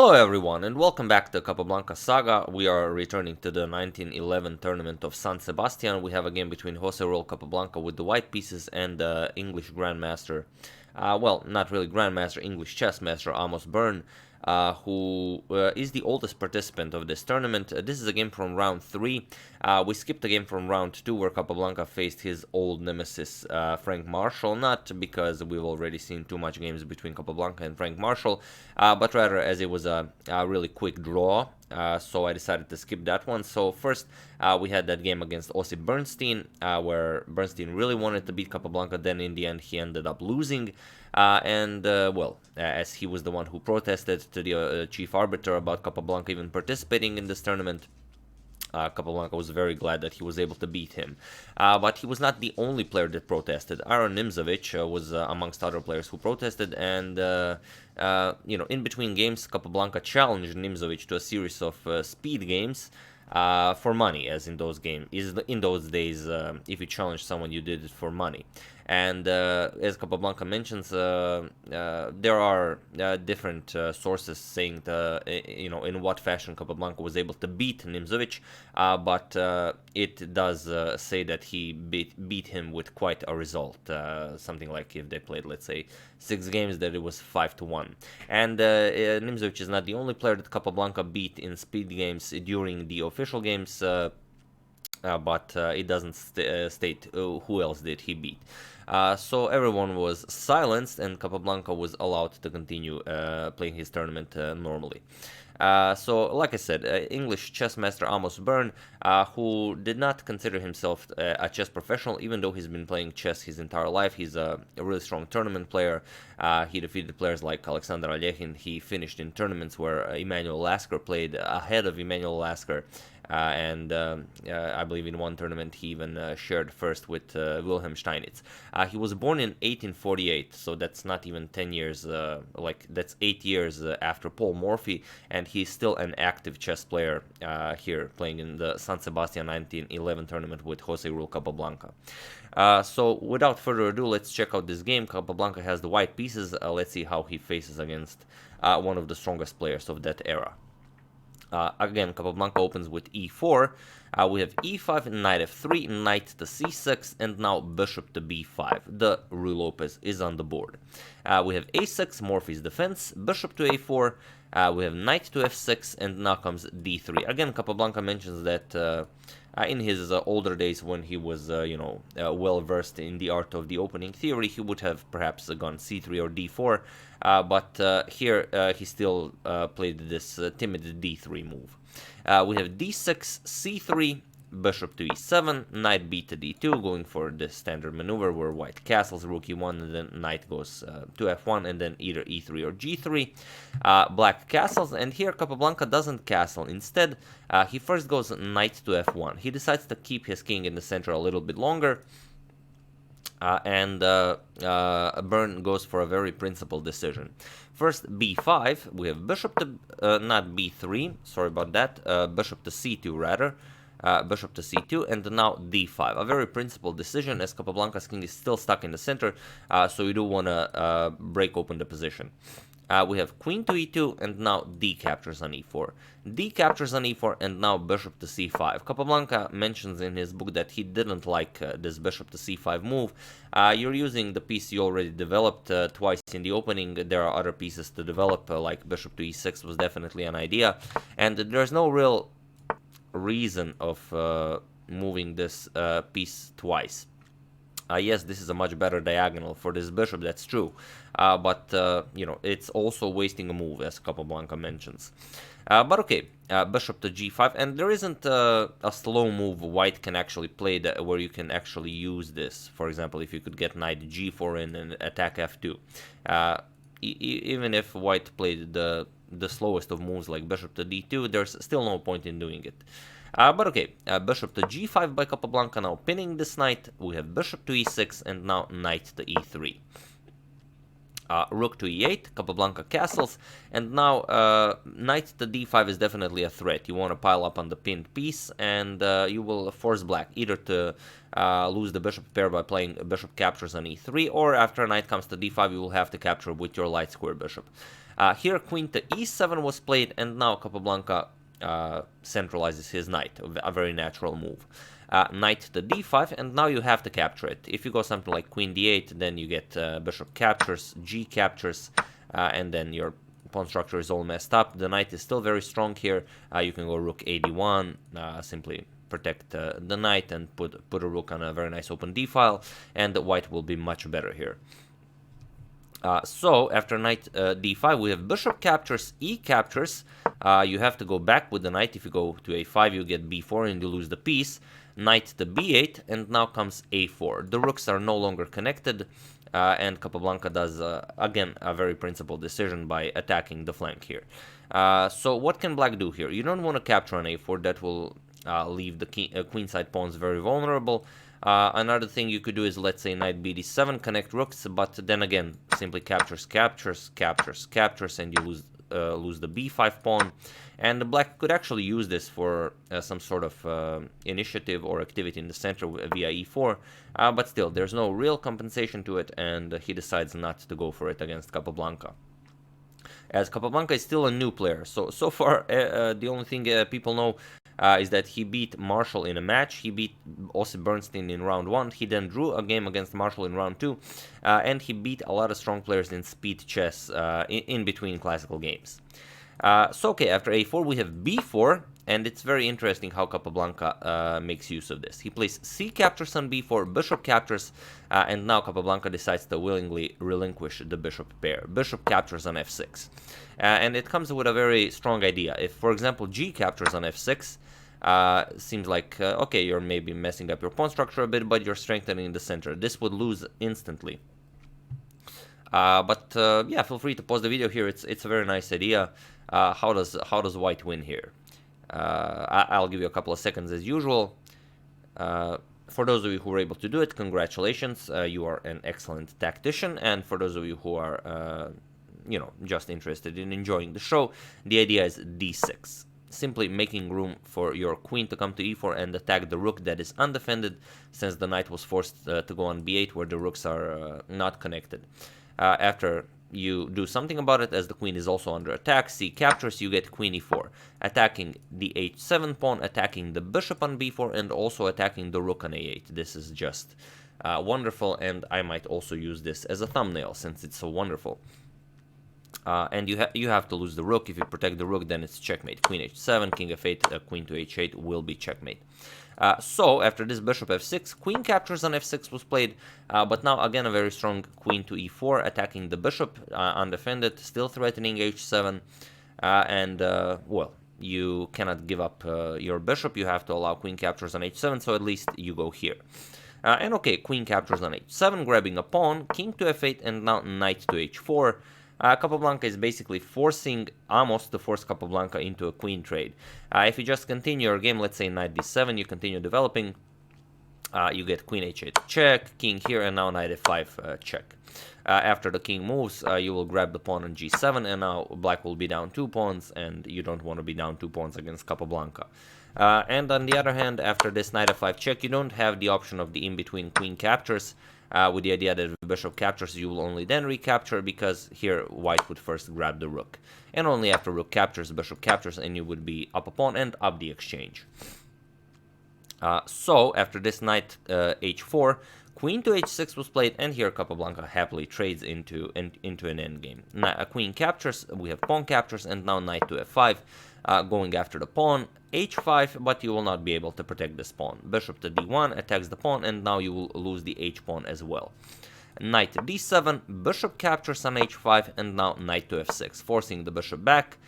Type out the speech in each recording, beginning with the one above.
Hello everyone and welcome back to Capablanca Saga. We are returning to the 1911 tournament of San Sebastian. We have a game between Jose Raul Capablanca with the white pieces and the English Grandmaster, well, not really Grandmaster, English chess master Amos Burn, who is the oldest participant of this tournament. This is a game from round 3. We skipped a game from round 2 where Capablanca faced his old nemesis Frank Marshall, not because we've already seen too much games between Capablanca and Frank Marshall, but rather as it was a really quick draw. So I decided to skip that one. So first we had that game against Ossip Bernstein, where Bernstein really wanted to beat Capablanca, then in the end he ended up losing. As he was the one who protested to the chief arbiter about Capablanca even participating in this tournament, Capablanca was very glad that he was able to beat him. But he was not the only player that protested. Aron Nimzowitsch was amongst other players who protested, and in between games, Capablanca challenged Nimzowitsch to a series of speed games for money, as in those games. In those days, if you challenged someone, you did it for money. And as Capablanca mentions, there are different sources saying in what fashion Capablanca was able to beat Nimzowitsch, but it does say that he beat him with quite a result. Something like if they played, let's say, 6 games, that it was 5-1. And Nimzowitsch is not the only player that Capablanca beat in speed games during the official games. But it doesn't state who else did he beat. So everyone was silenced and Capablanca was allowed to continue playing his tournament normally. So, like I said, English chess master Amos Burn, who did not consider himself a chess professional, even though he's been playing chess his entire life. He's a really strong tournament player. He defeated players like Alexander Alekhin. He finished in tournaments where Emanuel Lasker played ahead of Emanuel Lasker. I believe in one tournament he even shared first with Wilhelm Steinitz. He was born in 1848, so that's not even 10 years, that's 8 years after Paul Morphy, and he's still an active chess player here, playing in the San Sebastian 1911 tournament with Jose Raul Capablanca. So without further ado, let's check out this game. Capablanca has the white pieces. Let's see how he faces against one of the strongest players of that era. Again, Capablanca opens with e4. We have e5, knight f3, knight to c6, and now bishop to b5. The Ruy Lopez is on the board. We have a6, Morphy's defense, bishop to a4. We have knight to f6, and now comes d3. Again, Capablanca mentions that in his older days, when he was, well versed in the art of the opening theory, he would have perhaps gone c3 or d4. But here he still played this timid d3 move. We have d6, c3, bishop to e7, knight b to d2, going for the standard maneuver where white castles, rook e1, and then knight goes to f1, and then either e3 or g3. Black castles, and here Capablanca doesn't castle. Instead, he first goes knight to f1. He decides to keep his king in the center a little bit longer. Burn goes for a very principled decision. First, b5, we have bishop to, not b3, sorry about that, bishop to c2 rather, bishop to c2, and now d5. A very principled decision, as Capablanca's king is still stuck in the center, so you do want to break open the position. We have queen to e2, and now d captures on e4. D captures on e4, and now bishop to c5. Capablanca mentions in his book that he didn't like this bishop to c5 move. You're using the piece you already developed twice in the opening. There are other pieces to develop, like bishop to e6 was definitely an idea. And there's no real reason of moving this piece twice. Yes, this is a much better diagonal for this bishop, that's true. But it's also wasting a move, as Capablanca mentions. But okay, bishop to g5, and there isn't a slow move white can actually play where you can actually use this. For example, if you could get knight g4 in and attack f2. Even if white played the slowest of moves like bishop to d2, there's still no point in doing it. But okay, bishop to g5 by Capablanca, now pinning this knight. We have bishop to e6, and now knight to e3. Rook to e8, Capablanca castles, and now knight to d5 is definitely a threat. You want to pile up on the pinned piece, and you will force black either to lose the bishop pair by playing bishop captures on e3, or after a knight comes to d5, you will have to capture with your light square bishop. Here queen to e7 was played, and now Capablanca centralizes his knight, a very natural move. Knight to d5, and now you have to capture it. If you go something like queen d8, then you get bishop captures, g captures, and then your pawn structure is all messed up. The knight is still very strong here. You can go rook a1, simply protect the knight and put a rook on a very nice open d file, and the white will be much better here. So after knight d5, we have bishop captures, e captures. You have to go back with the knight. If you go to a5, you get b4 and you lose the piece. Knight to b8, and now comes a4. The rooks are no longer connected, and Capablanca does, again, a very principled decision by attacking the flank here. So what can black do here? You don't want to capture on a4. That will leave the queenside pawns very vulnerable. Another thing you could do is, let's say, knight bd7, connect rooks, but then again, simply captures, captures, captures, captures, and you lose the b5 pawn. And black could actually use this for some sort of initiative or activity in the center via e4, but still, there's no real compensation to it, and he decides not to go for it against Capablanca. As Capablanca is still a new player, so far the only thing people know is that he beat Marshall in a match. He beat Ossip Bernstein in round 1. He then drew a game against Marshall in round 2, and he beat a lot of strong players in speed chess in between classical games. So okay, after a4 we have b4, and it's very interesting how Capablanca makes use of this. He plays c captures on b4, bishop captures, and now Capablanca decides to willingly relinquish the bishop pair. Bishop captures on f6, and it comes with a very strong idea. If, for example, g captures on f6, seems like, okay, you're maybe messing up your pawn structure a bit, but you're strengthening the center. This would lose instantly. But yeah, feel free to pause the video here. It's a very nice idea. How does white win here? I'll give you a couple of seconds as usual. For those of you who were able to do it, congratulations. You are an excellent tactician. And for those of you who are, you know, just interested in enjoying the show, the idea is d6. Simply making room for your queen to come to e4 and attack the rook that is undefended, since the knight was forced to go on b8 where the rooks are not connected. After you do something about it, as the queen is also under attack, c captures, you get queen e4, attacking the h7 pawn, attacking the bishop on b4, and also attacking the rook on a8. This is just wonderful, and I might also use this as a thumbnail since it's so wonderful. And you have to lose the rook. If you protect the rook, then it's checkmate. Queen h7, king f8, queen to h8 will be checkmate. So after this bishop f6, queen captures on f6 was played, but now again a very strong queen to e4, attacking the bishop undefended, still threatening h7, and well, you cannot give up your bishop. You have to allow queen captures on h7, so at least you go here. And okay, queen captures on h7, grabbing a pawn, king to f8, and now knight to h4. Capablanca is basically forcing Amos to force Capablanca into a queen trade. If you just continue your game, let's say knight d7, you continue developing, you get queen h8 check, king here, and now knight f5 check. After the king moves, you will grab the pawn on g7, and now black will be down 2 pawns, and you don't want to be down 2 pawns against Capablanca. And on the other hand, after this knight f5 check, you don't have the option of the in-between queen captures, with the idea that if bishop captures, you will only then recapture, because here white would first grab the rook. And only after rook captures, bishop captures, and you would be up a pawn and up the exchange. So after this knight h4, queen to h6 was played, and here Capablanca happily trades into an endgame. Now, a queen captures, we have pawn captures, and now knight to f5, going after the pawn, h5, but you will not be able to protect this pawn. Bishop to d1 attacks the pawn, and now you will lose the h-pawn as well. Knight to d7, bishop captures on h5, and now knight to f6, forcing the bishop back.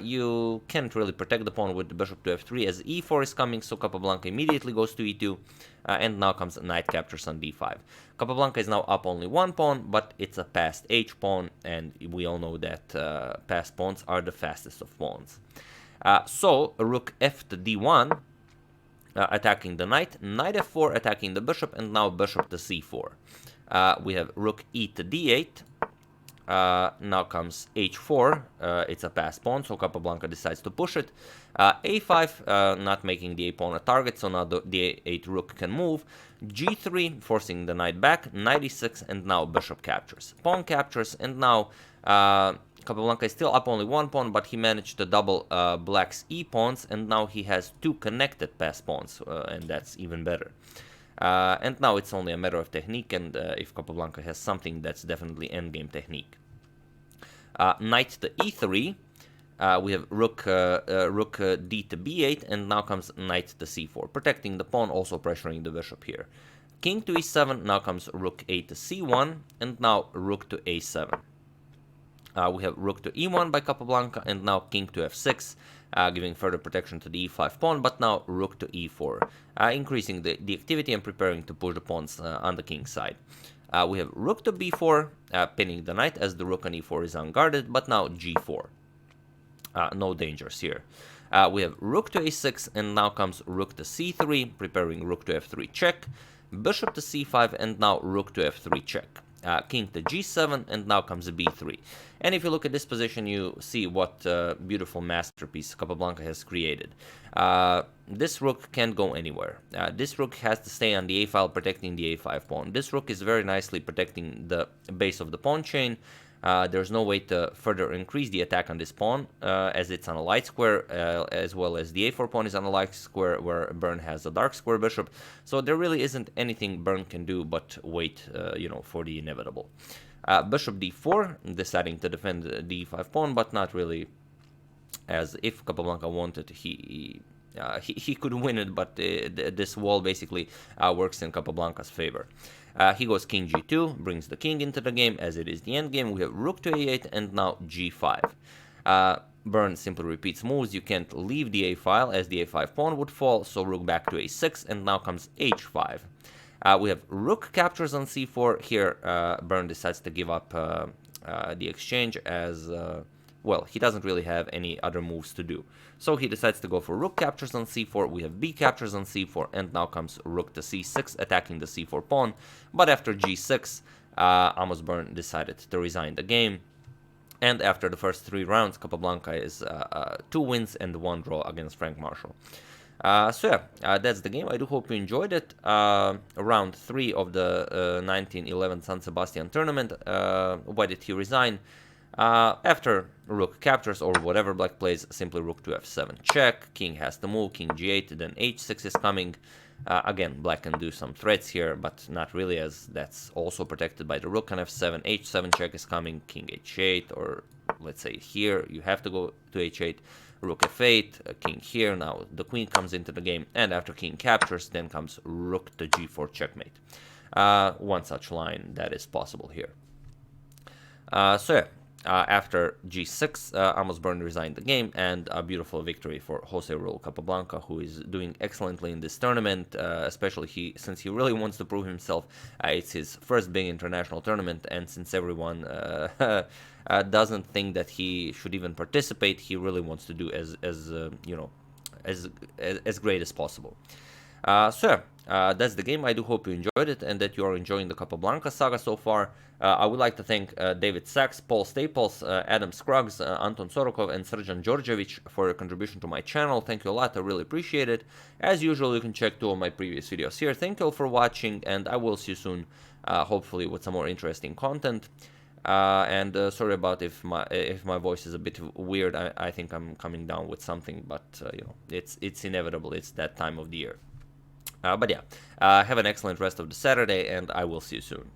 You can't really protect the pawn with the bishop to f3 as e4 is coming, so Capablanca immediately goes to e2, and now comes knight captures on d5. Capablanca is now up only 1 pawn, but it's a passed h-pawn, and we all know that passed pawns are the fastest of pawns. So rook f to d1, attacking the knight, knight f4 attacking the bishop, and now bishop to c4. We have rook e to d8. Now comes h4, it's a passed pawn, so Capablanca decides to push it. a5, not making the a-pawn a target, so now the a8 rook can move. g3, forcing the knight back, knight e6, and now bishop captures. Pawn captures, and now Capablanca is still up only 1 pawn, but he managed to double black's e-pawns, and now he has 2 connected pass pawns, and that's even better. And now it's only a matter of technique, and if Capablanca has something, that's definitely endgame technique. Knight to e3, we have rook d to b8, and now comes knight to c4, protecting the pawn, also pressuring the bishop here. King to e7, now comes rook a to c1, and now rook to a7. We have rook to e1 by Capablanca, and now king to f6, giving further protection to the e5 pawn, but now rook to e4, increasing the activity and preparing to push the pawns on the king's side. We have rook to b4, pinning the knight as the rook on e4 is unguarded, but now g4. No dangers here. We have rook to a6, and now comes rook to c3, preparing rook to f3 check, bishop to c5, and now rook to f3 check. King to g7, and now comes b3. And if you look at this position, you see what beautiful masterpiece Capablanca has created. This rook can't go anywhere. This rook has to stay on the a file, protecting the a5 pawn. This rook is very nicely protecting the base of the pawn chain. There's no way to further increase the attack on this pawn, as it's on a light square, as well as the a4 pawn is on a light square, where Burn has a dark square bishop. So there really isn't anything Burn can do but wait, for the inevitable. Bishop d4, deciding to defend the e5 pawn, but not really, as if Capablanca wanted, he could win it, but this wall basically works in Capablanca's favor. He goes king g2, brings the king into the game, as it is the endgame. We have rook to a8, and now g5. Burn simply repeats moves. You can't leave the a file, as the a5 pawn would fall, so rook back to a6, and now comes h5. We have rook captures on c4. Here, Burn decides to give up the exchange, as well, he doesn't really have any other moves to do. So he decides to go for rook captures on c4, we have b captures on c4, and now comes rook to c6, attacking the c4 pawn. But after g6, Amos Burn decided to resign the game. And after the first 3 rounds, Capablanca is 2 wins and 1 draw against Frank Marshall. That's the game. I do hope you enjoyed it. Round 3 of the 1911 San Sebastian tournament. Why did he resign? After rook captures or whatever black plays, simply rook to f7 check, king has to move, king g8, then h6 is coming. Again, black can do some threats here, but not really, as that's also protected by the rook on f7, h7 check is coming, king h8, or let's say here you have to go to h8, rook f8, king here, now the queen comes into the game, and after king captures, then comes rook to g4 checkmate. One such line that is possible here. After g6, Amos Burn resigned the game, and a beautiful victory for Jose Raul Capablanca, who is doing excellently in this tournament, especially since he really wants to prove himself. It's his first big international tournament, and since everyone doesn't think that he should even participate, he really wants to do as great as possible. That's the game. I do hope you enjoyed it and that you are enjoying the Capablanca saga so far. I would like to thank David Sachs, Paul Staples, Adam Scruggs, Anton Sorokov, and Srdjan Djordjevic for your contribution to my channel. Thank you a lot. I really appreciate it. As usual, you can check 2 of my previous videos here. Thank you all for watching, and I will see you soon, hopefully with some more interesting content. Sorry about if my voice is a bit weird. I think I'm coming down with something, but it's inevitable. It's that time of the year. Have an excellent rest of the Saturday, and I will see you soon.